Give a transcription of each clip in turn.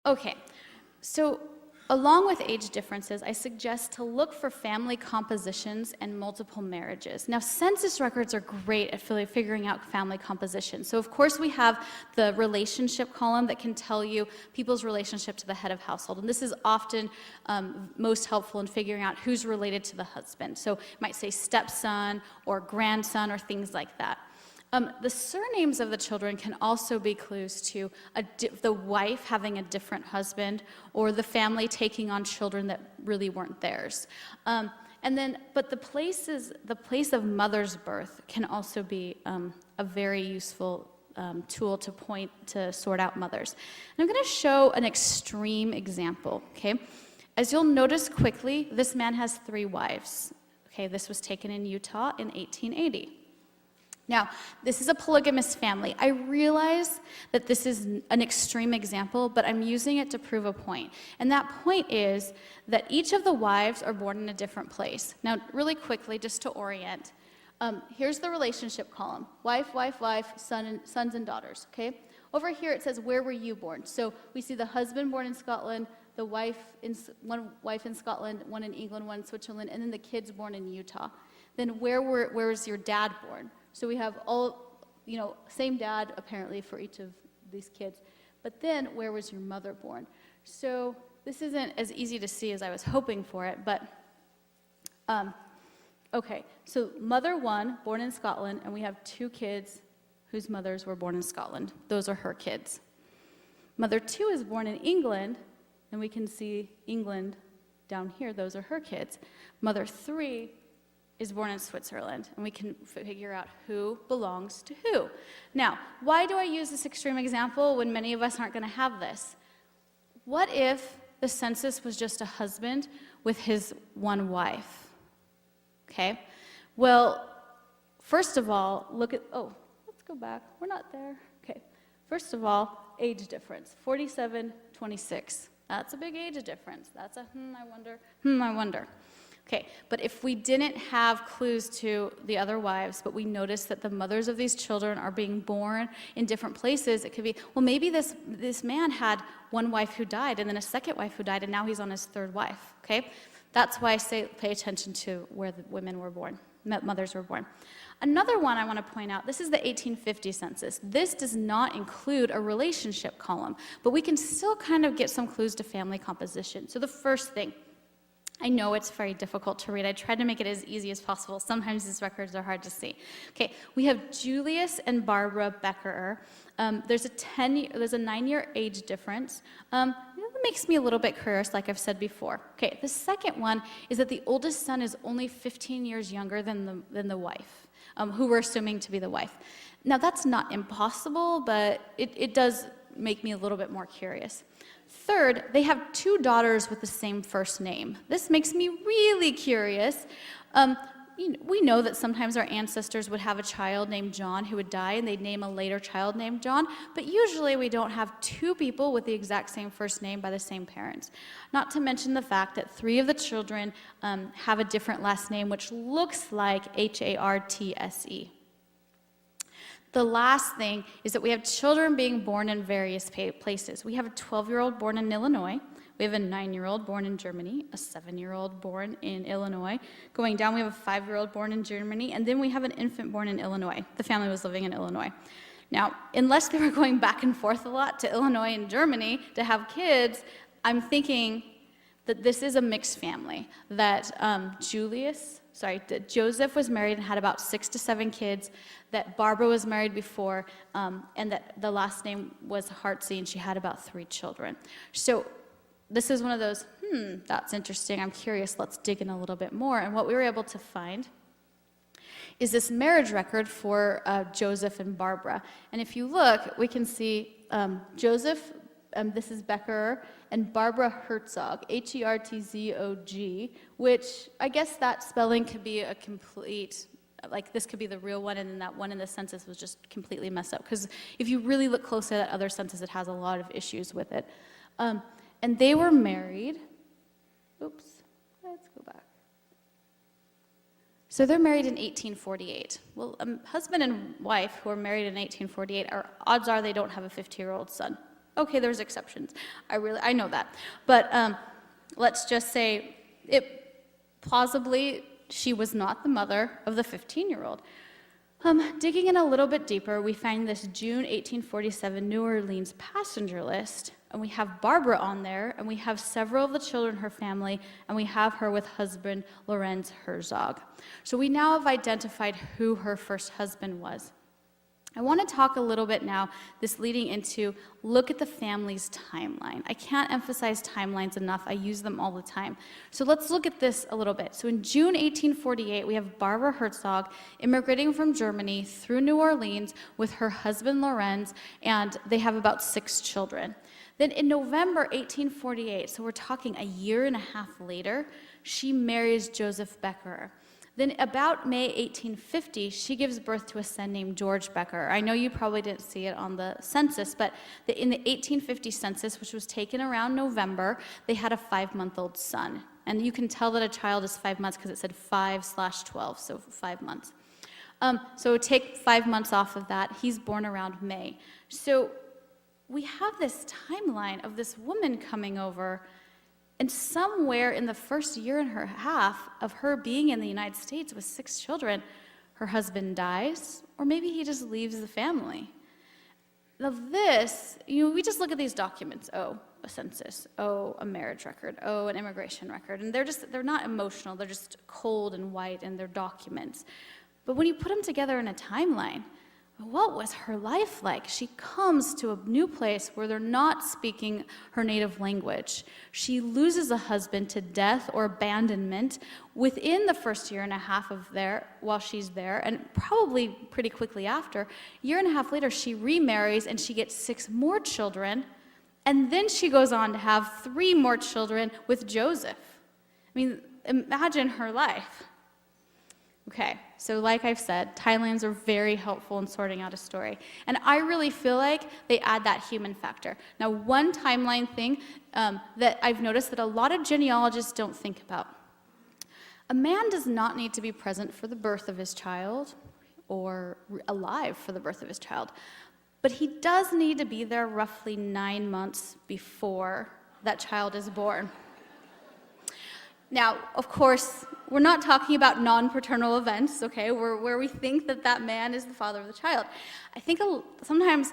Okay, so along with age differences, I suggest to look for family compositions and multiple marriages. Now, census records are great at figuring out family composition. So, of course, we have the relationship column that can tell you people's relationship to the head of household. And this is often most helpful in figuring out who's related to the husband. So, it might say stepson or grandson or things like that. The surnames of the children can also be clues to the wife having a different husband or the family taking on children that really weren't theirs. But the place of mother's birth can also be a very useful tool to sort out mothers. And I'm going to show an extreme example, okay? As you'll notice quickly, this man has 3 wives. Okay, this was taken in Utah in 1880. Now, this is a polygamous family. I realize that this is an extreme example, but I'm using it to prove a point. And that point is that each of the wives are born in a different place. Now, really quickly, just to orient, here's the relationship column. Wife, wife, wife, sons and daughters, okay? Over here it says, where were you born? So we see the husband born in Scotland, the one wife in Scotland, one in England, one in Switzerland, and then the kids born in Utah. Then where was your dad born? So we have all, same dad apparently for each of these kids. But then where was your mother born? So this isn't as easy to see as I was hoping for it, but okay. So mother 1, born in Scotland, and we have 2 kids whose mothers were born in Scotland. Those are her kids. Mother 2 is born in England, and we can see England down here. Those are her kids. Mother 3 is born in Switzerland, and we can figure out who belongs to who. Now, why do I use this extreme example when many of us aren't going to have this? What if the census was just a husband with his 1 wife? Okay, well, first of all, let's go back. We're not there. Okay, first of all, age difference, 47, 26. That's a big age difference. That's a I wonder. Okay, but if we didn't have clues to the other wives, but we noticed that the mothers of these children are being born in different places, it could be, well, maybe this man had 1 wife who died and then a second wife who died, and now he's on his 3rd wife, okay? That's why I say pay attention to where the women were born, mothers were born. Another one I want to point out, this is the 1850 census. This does not include a relationship column, but we can still kind of get some clues to family composition. So the first thing, I know it's very difficult to read. I tried to make it as easy as possible. Sometimes these records are hard to see. Okay, we have Julius and Barbara Beckerer. There's a 9-year age difference. That makes me a little bit curious, like I've said before. Okay, the second one is that the oldest son is only 15 years younger than the wife, who we're assuming to be the wife. Now, that's not impossible, but it does make me a little bit more curious. Third, they have 2 daughters with the same first name. This makes me really curious. We know that sometimes our ancestors would have a child named John who would die, and they'd name a later child named John, but usually we don't have 2 people with the exact same first name by the same parents. Not to mention the fact that 3 of the children have a different last name, which looks like Hartse. The last thing is that we have children being born in various places. We have a 12-year-old born in Illinois. We have a 9-year-old born in Germany, a 7-year-old born in Illinois. Going down, we have a 5-year-old born in Germany, and then we have an infant born in Illinois. The family was living in Illinois. Now, unless they were going back and forth a lot to Illinois and Germany to have kids, I'm thinking that this is a mixed family, that Joseph was married and had about 6 to 7 kids, that Barbara was married before, and that the last name was Hartse, and she had about 3 children. So this is one of those, that's interesting, I'm curious, let's dig in a little bit more. And what we were able to find is this marriage record for Joseph and Barbara. And if you look, we can see Joseph, this is Beckerer, and Barbara Herzog, Hertzog, which I guess that spelling could be a complete, like this could be the real one, and then that one in the census was just completely messed up. Because if you really look closely at that other census, it has a lot of issues with it. And they were married. Oops, let's go back. So they're married in 1848. Well, husband and wife who are married in 1848, odds are they don't have a 50-year-old son. Okay, there's exceptions. I know that. But let's just say plausibly, she was not the mother of the 15-year-old. Digging in a little bit deeper, we find this June 1847 New Orleans passenger list, and we have Barbara on there, and we have several of the children in her family, and we have her with husband Lorenz Herzog. So we now have identified who her first husband was. I want to talk a little bit now, this leading into, look at the family's timeline. I can't emphasize timelines enough. I use them all the time. So let's look at this a little bit. So in June 1848, we have Barbara Herzog immigrating from Germany through New Orleans with her husband Lorenz, and they have about 6 children. Then in November 1848, so we're talking a year and a half later, she marries Joseph Becker. Then about May 1850, she gives birth to a son named George Becker. I know you probably didn't see it on the census, but in the 1850 census, which was taken around November, they had a 5-month-old son. And you can tell that a child is 5 months because it said 5/12, so 5 months. So take 5 months off of that. He's born around May. So we have this timeline of this woman coming over, and somewhere in the first year and a half of her being in the United States with 6 children, her husband dies, or maybe he just leaves the family. Now this, we just look at these documents. Oh, a census. Oh, a marriage record. Oh, an immigration record. And they're not emotional. They're just cold and white, and they're documents. But when you put them together in a timeline, what was her life like? She comes to a new place where they're not speaking her native language. She loses a husband to death or abandonment within the first year and a half of while she's there, and probably pretty quickly after. A year and a half later, she remarries and she gets 6 more children, and then she goes on to have 3 more children with Joseph. I mean, imagine her life. Okay, so like I've said, timelines are very helpful in sorting out a story. And I really feel like they add that human factor. Now, one timeline thing that I've noticed that a lot of genealogists don't think about. A man does not need to be present for the birth of his child or alive for the birth of his child, but he does need to be there roughly 9 months before that child is born. Now, of course, we're not talking about non-paternal events, okay, where we think that man is the father of the child. I think sometimes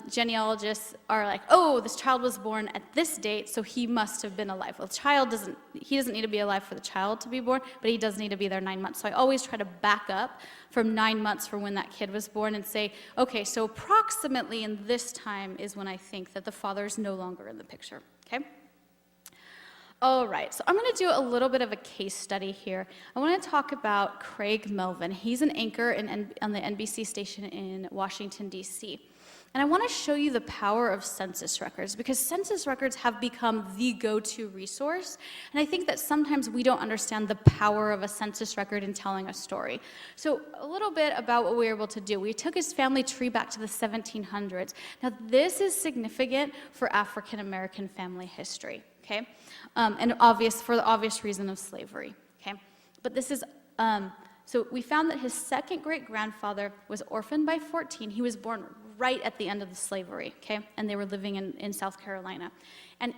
genealogists are like, oh, this child was born at this date, so he must have been alive. Well, he doesn't need to be alive for the child to be born, but he does need to be there 9 months. So I always try to back up from 9 months from when that kid was born and say, okay, so approximately in this time is when I think that the father is no longer in the picture, okay? All right, so I'm going to do a little bit of a case study here. I want to talk about Craig Melvin. He's an anchor on the NBC station in Washington, D.C. And I want to show you the power of census records, because census records have become the go-to resource. And I think that sometimes we don't understand the power of a census record in telling a story. So a little bit about what we were able to do. We took his family tree back to the 1700s. Now, this is significant for African American family history. Okay, and for the obvious reason of slavery, okay? But this is, so we found that his second great-grandfather was orphaned by 14. He was born right at the end of the slavery, okay? And they were living in South Carolina.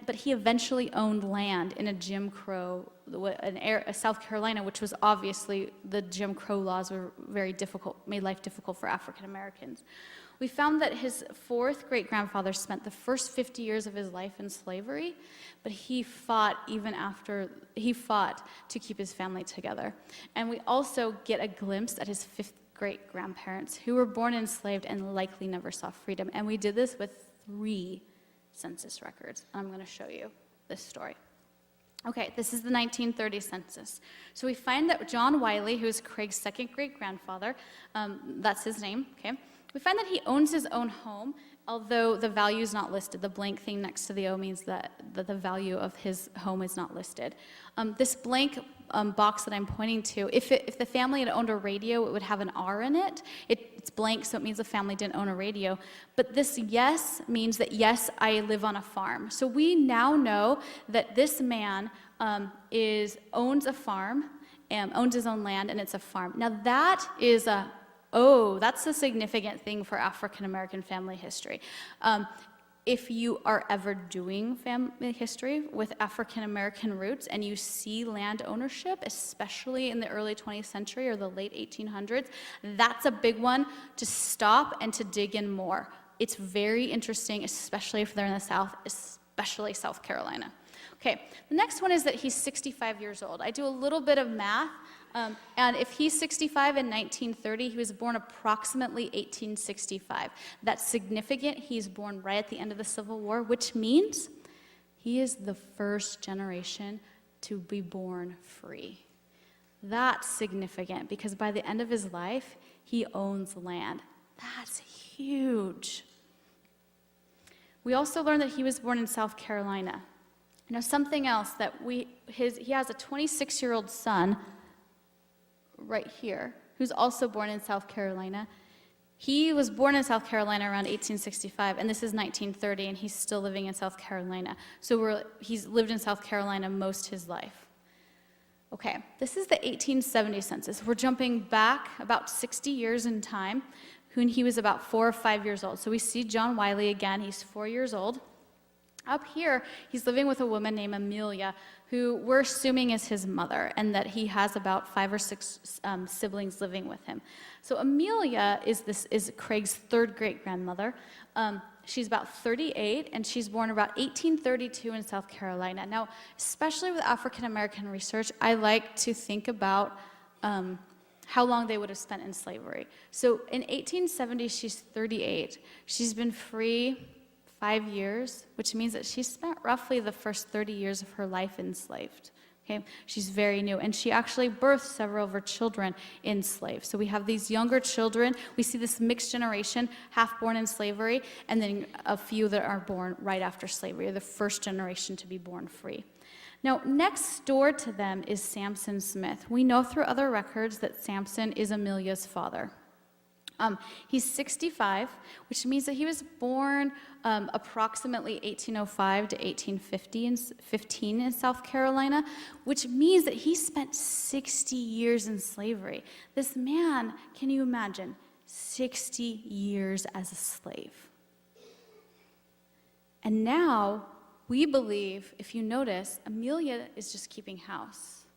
But he eventually owned land in a Jim Crow, South Carolina, which was obviously, the Jim Crow laws were very difficult, made life difficult for African Americans. We found that his 4th great-grandfather spent the first 50 years of his life in slavery, but he fought to keep his family together. And we also get a glimpse at his 5th great-grandparents, who were born enslaved and likely never saw freedom. And we did this with 3 census records. And I'm going to show you this story. Okay, this is the 1930 census. So we find that John Wiley, who's Craig's 2nd great-grandfather, that's his name, okay? We find that he owns his own home, although the value is not listed. The blank thing next to the O means that the value of his home is not listed. This blank box that I'm pointing to, if the family had owned a radio, it would have an R in it. It's blank, so it means the family didn't own a radio. But this yes means that, yes, I live on a farm. So we now know that this man owns a farm, owns his own land, and it's a farm. Now that's a significant thing for African American family history. if you are ever doing family history with African American roots and you see land ownership, especially in the early 20th century or the late 1800s, that's a big one to stop and to dig in more. It's very interesting, especially if they're in the South, especially South Carolina. Okay, the next one is that he's 65 years old. I do a little bit of math, and if he's 65 in 1930, he was born approximately 1865. That's significant. He's born right at the end of the Civil War, which means he is the first generation to be born free. That's significant because by the end of his life, he owns land. That's huge. We also learned that he was born in South Carolina. Something else that he has a 26-year-old son right here who's also born in South Carolina. He was born in South Carolina around 1865, and this is 1930, and he's still living in South Carolina. So he's lived in South Carolina most of his life. Okay, this is the 1870 census. We're jumping back about 60 years in time when he was about 4 or 5 years old. So we see John Wiley again. He's 4 years old. Up here, he's living with a woman named Amelia, who we're assuming is his mother, and that he has about 5 or 6 siblings living with him. So Amelia is Craig's third great-grandmother. She's about 38, and she's born about 1832 in South Carolina. Now, especially with African-American research, I like to think about how long they would have spent in slavery. So in 1870, she's 38. She's been free 5 years, which means that she spent roughly the first 30 years of her life enslaved. Okay, she's very new, and she actually birthed several of her children enslaved. So we have these younger children. We see this mixed generation, half born in slavery, and then a few that are born right after slavery, the first generation to be born free. Now, next door to them is Samson Smith. We know through other records that Samson is Amelia's father. He's 65, which means that he was born approximately 1805 to 1815 in South Carolina, which means that he spent 60 years in slavery. This man, can you imagine, 60 years as a slave? And now, we believe, if you notice, Amelia is just keeping house.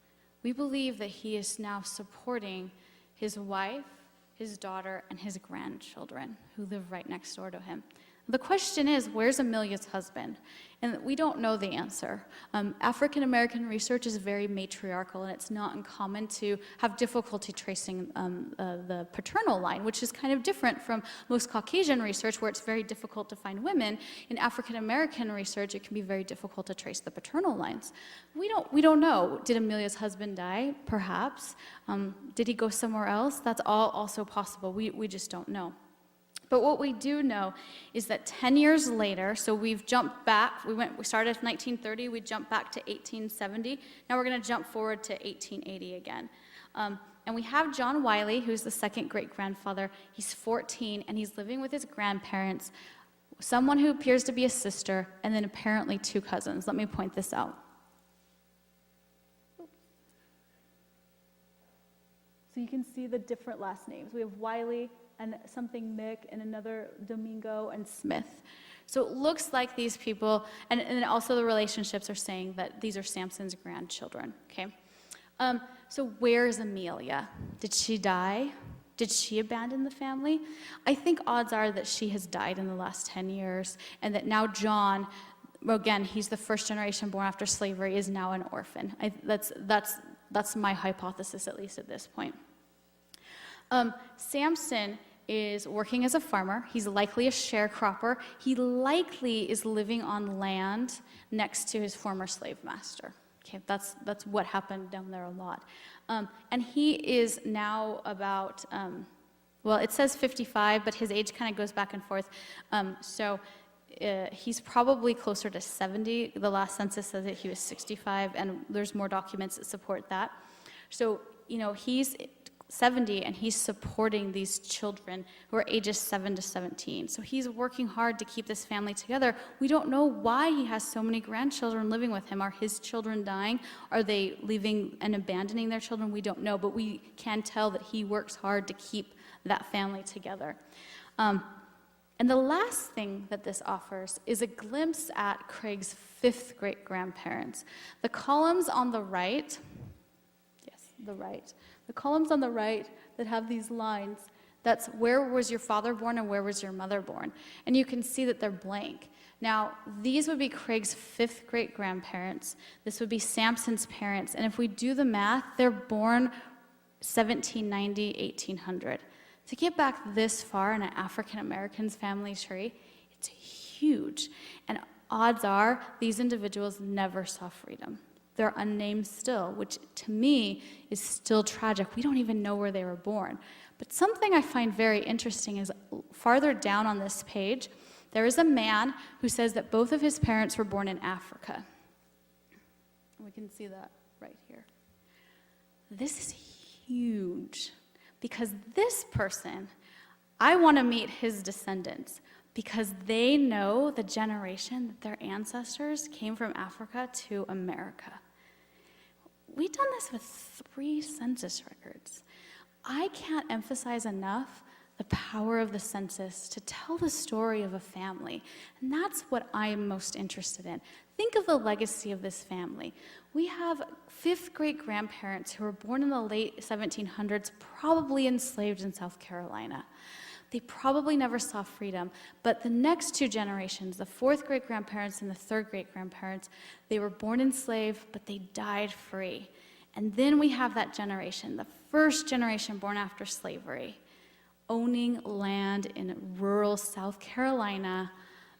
We believe that he is now supporting his wife, his daughter, and his grandchildren who live right next door to him. The question is, where's Amelia's husband? And we don't know the answer. African American research is very matriarchal, and it's not uncommon to have difficulty tracing the paternal line, which is kind of different from most Caucasian research, where it's very difficult to find women. In African American research, it can be very difficult to trace the paternal lines. We don't know. Did Amelia's husband die? Perhaps. Did he go somewhere else? That's all also possible. We just don't know. But what we do know is that 10 years later, so we've jumped back, we started in 1930, we jumped back to 1870, now we're going to jump forward to 1880 again. And we have John Wiley, who's the second great-grandfather. He's 14, and he's living with his grandparents, someone who appears to be a sister, and then apparently 2 cousins. Let me point this out. So you can see the different last names. We have Wiley, and something Mick, and another Domingo, and Smith. So it looks like these people, and then also the relationships are saying that these are Samson's grandchildren, okay? So where is Amelia? Did she die? Did she abandon the family? I think odds are that she has died in the last 10 years, and that now John, again, he's the first generation born after slavery, is now an orphan. That's my hypothesis, at least at this point. Samson is working as a farmer. He's likely a sharecropper. He likely is living on land next to his former slave master. Okay, that's what happened down there a lot. And he is now about, well, it says 55, but his age kind of goes back and forth. He's probably closer to 70. The last census says that he was 65, and there's more documents that support that. So, he's 70, and he's supporting these children who are ages 7 to 17. So he's working hard to keep this family together. We don't know why he has so many grandchildren living with him. Are his children dying? Are they leaving and abandoning their children? We don't know, but we can tell that he works hard to keep that family together. And the last thing that this offers is a glimpse at Craig's 5th great-grandparents. The columns on the right, the columns on the right that have these lines, that's where was your father born and where was your mother born. And you can see that they're blank. Now, these would be Craig's 5th great-grandparents. This would be Samson's parents. And if we do the math, they're born 1790, 1800. To get back this far in an African-American's family tree, it's huge. And odds are these individuals never saw freedom. They're unnamed still, which to me is still tragic. We don't even know where they were born. But something I find very interesting is farther down on this page, there is a man who says that both of his parents were born in Africa. We can see that right here. This is huge because this person, I want to meet his descendants because they know the generation that their ancestors came from Africa to America. We've done this with 3 census records. I can't emphasize enough the power of the census to tell the story of a family. And that's what I am most interested in. Think of the legacy of this family. We have 5th great-grandparents who were born in the late 1700s, probably enslaved in South Carolina. They probably never saw freedom, but the next 2 generations, the 4th great-grandparents and the 3rd great-grandparents, they were born enslaved, but they died free. And then we have that generation, the first generation born after slavery, owning land in rural South Carolina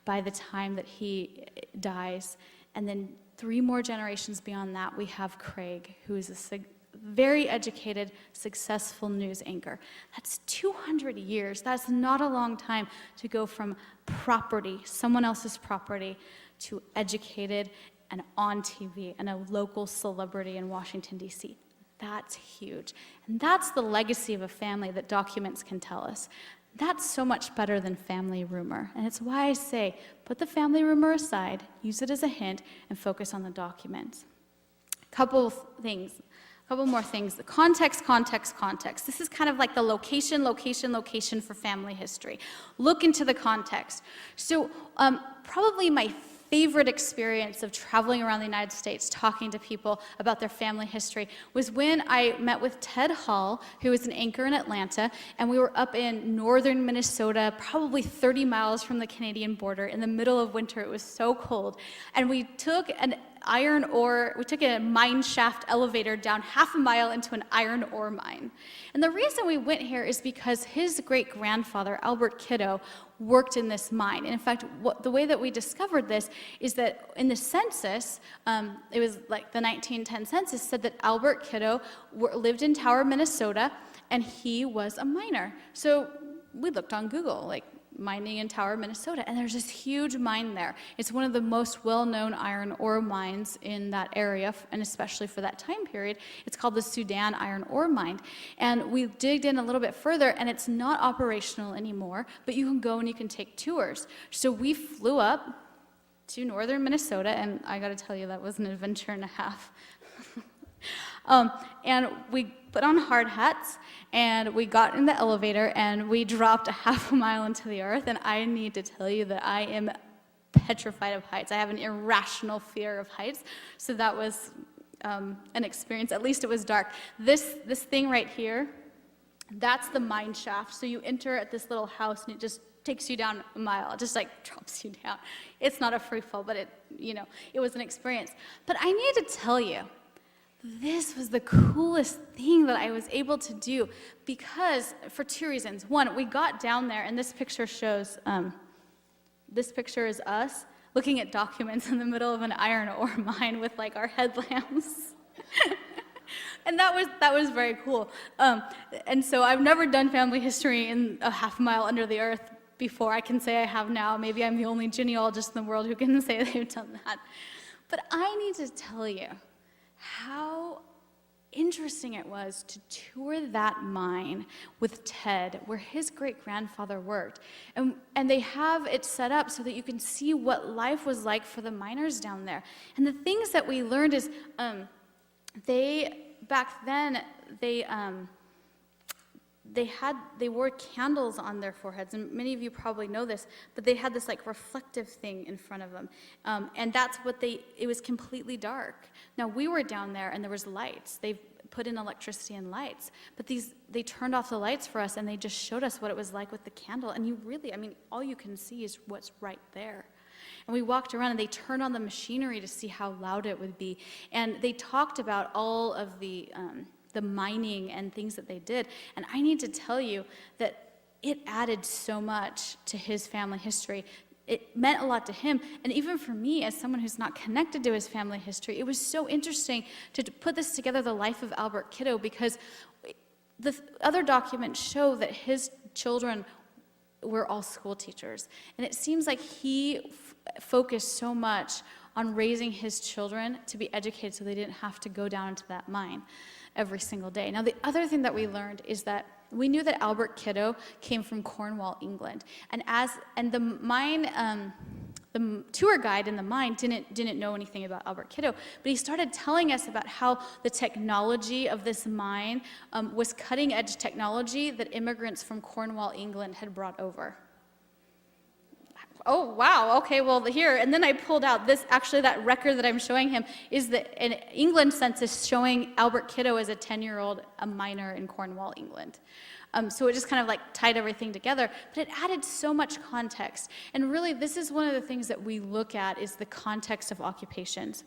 by the time that he dies. And then 3 more generations beyond that, we have Craig, who is a very educated, successful news anchor. That's 200 years. That's not a long time to go from property, someone else's property, to educated and on TV and a local celebrity in Washington, D.C. That's huge. And that's the legacy of a family that documents can tell us. That's so much better than family rumor. And it's why I say, put the family rumor aside, use it as a hint, and focus on the documents. Couple more things. The context. This is kind of like the location for family history. Look into the context. So probably my favorite experience of traveling around the United States talking to people about their family history was when I met with Ted Hall, who was an anchor in Atlanta, and we were up in northern Minnesota, probably 30 miles from the Canadian border. In the middle of winter, it was so cold, and we took a mine shaft elevator down half a mile into an iron ore mine. And the reason we went here is because his great-grandfather, Albert Kiddo, worked in this mine. And in fact, the way that we discovered this is that in the census, it was like the 1910 census, said that Albert Kiddo lived in Tower, Minnesota, and he was a miner. So we looked on Google, like, mining in Tower, Minnesota, and there's this huge mine there. It's one of the most well-known iron ore mines in that area, and especially for that time period. It's called the Sudan Iron Ore Mine. And we digged in a little bit further, and it's not operational anymore, but you can go and you can take tours. So we flew up to northern Minnesota, and I gotta tell you, that was an adventure and a half. And we put on hard hats, and we got in the elevator, and we dropped a half a mile into the earth, and I need to tell you that I am petrified of heights. I have an irrational fear of heights, so that was an experience. At least it was dark. This thing right here, that's the mine shaft. So you enter at this little house, and it just takes you down a mile. It just like drops you down. It's not a free fall, but it was an experience. But I need to tell you, this was the coolest thing that I was able to do because, for 2 reasons. One, we got down there, and this picture shows, this picture is us looking at documents in the middle of an iron ore mine with like our headlamps. And that was very cool. And so I've never done family history in a half mile under the earth before. I can say I have now. Maybe I'm the only genealogist in the world who can say they've done that. But I need to tell you how interesting it was to tour that mine with Ted, where his great-grandfather worked. And they have it set up so that you can see what life was like for the miners down there. And the things that we learned is they wore candles on their foreheads, and many of you probably know this, but they had this like reflective thing in front of them, and that's what it was completely dark. Now we were down there and there was lights. They put in electricity and lights, but they turned off the lights for us and they just showed us what it was like with the candle, and all you can see is what's right there. And we walked around and they turned on the machinery to see how loud it would be, and they talked about all of the mining and things that they did. And I need to tell you that it added so much to his family history. It meant a lot to him. And even for me, as someone who's not connected to his family history, it was so interesting to put this together, the life of Albert Kiddo, because the other documents show that his children were all school teachers. And it seems like he focused so much on raising his children to be educated so they didn't have to go down into that mine every single day. Now, the other thing that we learned is that we knew that Albert Kiddo came from Cornwall, England. And the mine, the tour guide in the mine didn't know anything about Albert Kiddo, but he started telling us about how the technology of this mine was cutting-edge technology that immigrants from Cornwall, England had brought over. Oh, wow, okay, well, here, and then I pulled out that record that I'm showing him is an England census showing Albert Kiddo as a 10-year-old, a miner in Cornwall, England. So it just kind of like tied everything together, but it added so much context. And really, this is one of the things that we look at is the context of occupations.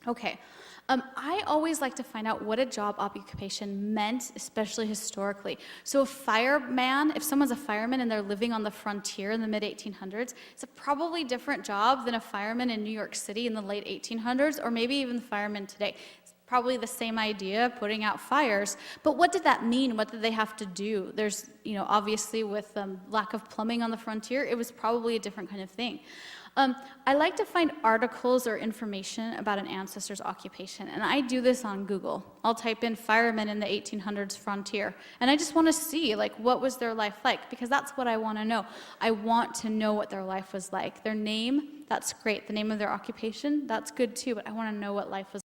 Okay, I always like to find out what a job occupation meant, especially historically. So a fireman, if someone's a fireman and they're living on the frontier in the mid-1800s, it's a probably different job than a fireman in New York City in the late 1800s, or maybe even the firemen today. It's probably the same idea, putting out fires. But what did that mean? What did they have to do? There's, obviously with lack of plumbing on the frontier, it was probably a different kind of thing. I like to find articles or information about an ancestor's occupation, and I do this on Google. I'll type in firemen in the 1800s frontier, and I just want to see, what was their life like, because that's what I want to know. I want to know what their life was like. Their name, that's great. The name of their occupation, that's good too, but I want to know what life was like.